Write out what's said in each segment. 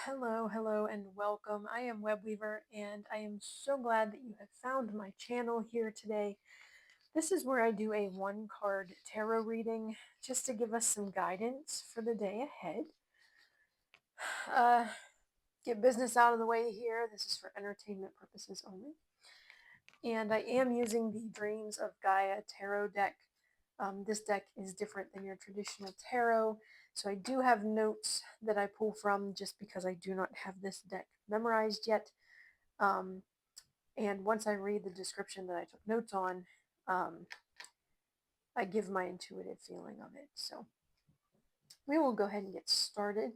Hello, and welcome. I am Webweaver, and I am so glad that you have found my channel here today. This is where I do a one-card tarot reading just to give us some guidance for the day ahead. Uh, get business out of the way here. This is for entertainment purposes only. And I am using the Dreams of Gaia tarot deck. This deck is different than your traditional tarot, so I do have notes that I pull from just because I do not have this deck memorized yet. And once I read the description that I took notes on, I give my intuitive feeling of it. So we will go ahead and get started.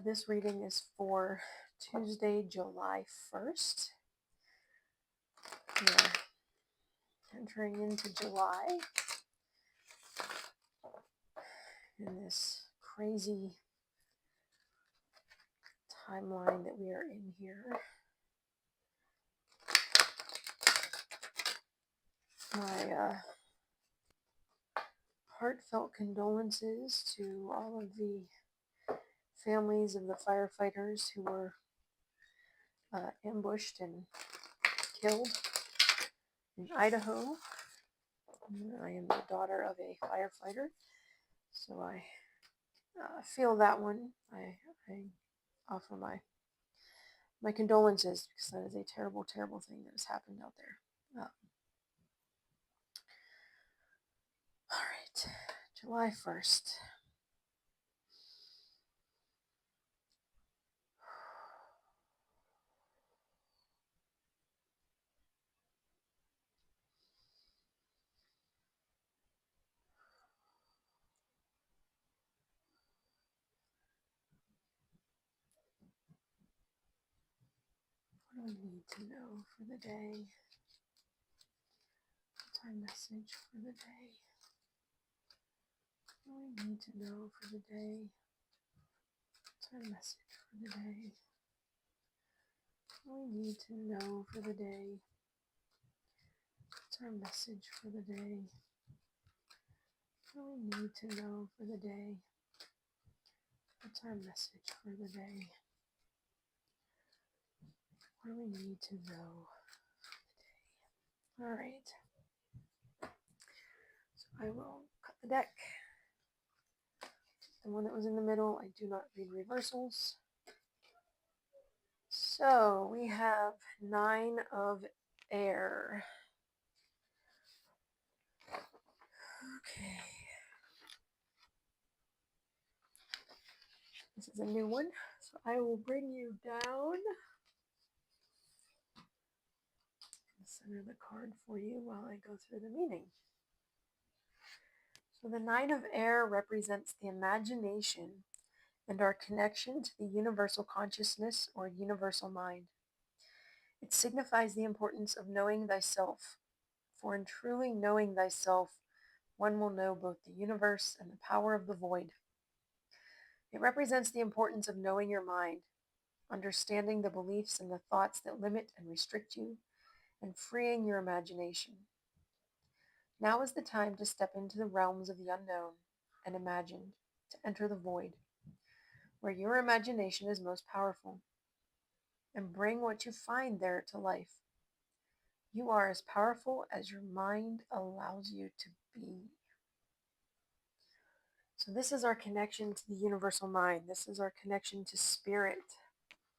This reading is for Tuesday, July 1st. We are entering into July in this crazy timeline that we are in here. My heartfelt condolences to all of the families of the firefighters who were ambushed and killed in Idaho. I am the daughter of a firefighter, so I feel that one. I offer my condolences because that is a terrible, terrible thing that has happened out there. All right, July 1st. What do we need to know for the day? What's our message for the day? What do we need to know for the day? What's our message for the day? What do we need to know for the day? What's our message for the day? What do we need to know for the day? What's our message for the day? What do we need to know for the day? All right. So I will cut the deck. The one that was in the middle, I do not read reversals. So we have 9 of air. Okay. This is a new one, so I will bring you down and center the card for you while I go through the meaning. So the 9 of air represents the imagination and our connection to the universal consciousness or universal mind. It signifies the importance of knowing thyself, for in truly knowing thyself, one will know both the universe and the power of the void. It represents the importance of knowing your mind, understanding the beliefs and the thoughts that limit and restrict you, and freeing your imagination. Now is the time to step into the realms of the unknown and imagine, to enter the void, where your imagination is most powerful, and bring what you find there to life. You are as powerful as your mind allows you to be. So this is our connection to the universal mind. This is our connection to spirit,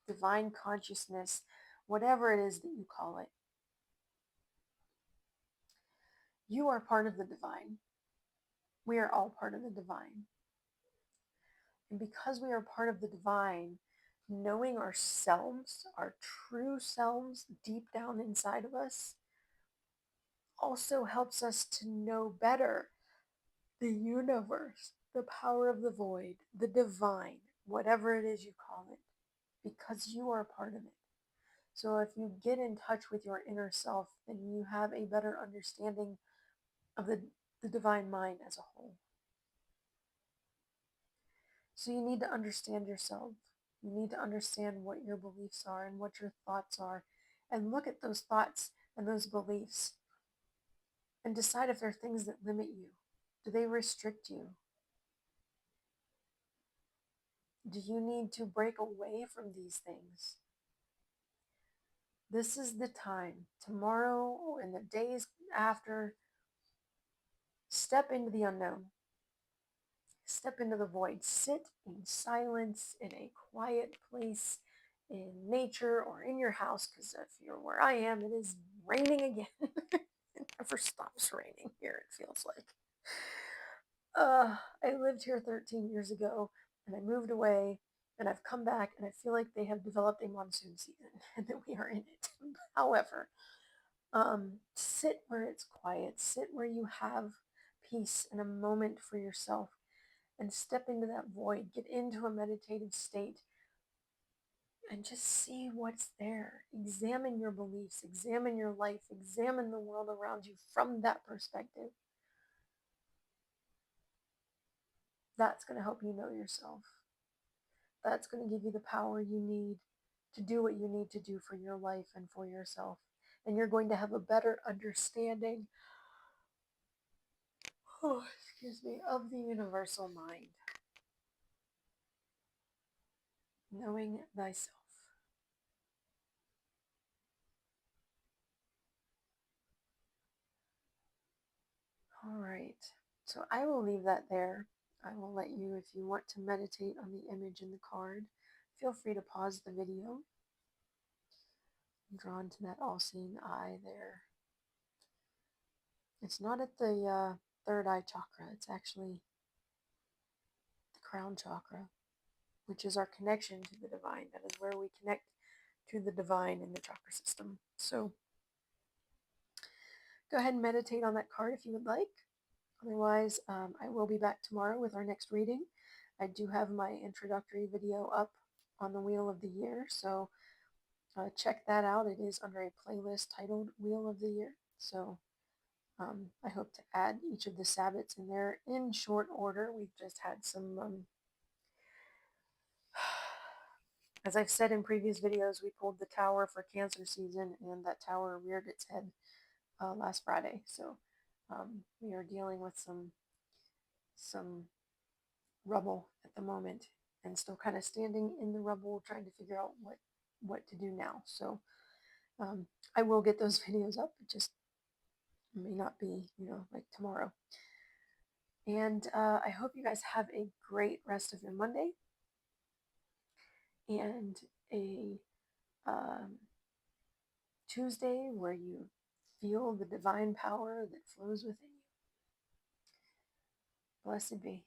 divine consciousness, whatever it is that you call it. You are part of the divine. We are all part of the divine. And because we are part of the divine, knowing ourselves, our true selves deep down inside of us, also helps us to know better the universe, the power of the void, the divine, whatever it is you call it, because you are part of it. So if you get in touch with your inner self, then you have a better understanding of the divine mind as a whole. So you need to understand yourself. You need to understand what your beliefs are and what your thoughts are, and look at those thoughts and those beliefs and decide if they're things that limit you. Do they restrict you? Do you need to break away from these things? This is the time. Tomorrow and the days after, step into the unknown. Step into the void. Sit in silence in a quiet place in nature or in your house, because if you're where I am, it is raining again. It never stops raining here, it feels like. I lived here 13 years ago and I moved away and I've come back and I feel like they have developed a monsoon season and that we are in it. However, sit where it's quiet, sit where you have peace and a moment for yourself and step into that void, get into a meditative state and just see what's there. Examine your beliefs, examine your life, examine the world around you from that perspective. That's going to help you know yourself. That's going to give you the power you need to do what you need to do for your life and for yourself. And you're going to have a better understanding, of the universal mind. Knowing thyself. All right. So I will leave that there. I will let you, if you want to meditate on the image in the card, feel free to pause the video. I'm drawn to that all-seeing eye there. It's not at the third eye chakra. It's actually the crown chakra, which is our connection to the divine. That is where we connect to the divine in the chakra system. So go ahead and meditate on that card if you would like. Otherwise, I will be back tomorrow with our next reading. I do have my introductory video up on the Wheel of the Year, so check that out. It is under a playlist titled Wheel of the Year. So I hope to add each of the Sabbats in there in short order. We've just had some, as I've said in previous videos, we pulled the tower for Cancer season, and that tower reared its head last Friday. So we are dealing with some rubble at the moment and still kind of standing in the rubble trying to figure out what to do now. So I will get those videos up. It just may not be, like tomorrow. And I hope you guys have a great rest of your Monday and a Tuesday where you feel the divine power that flows within you. Blessed be.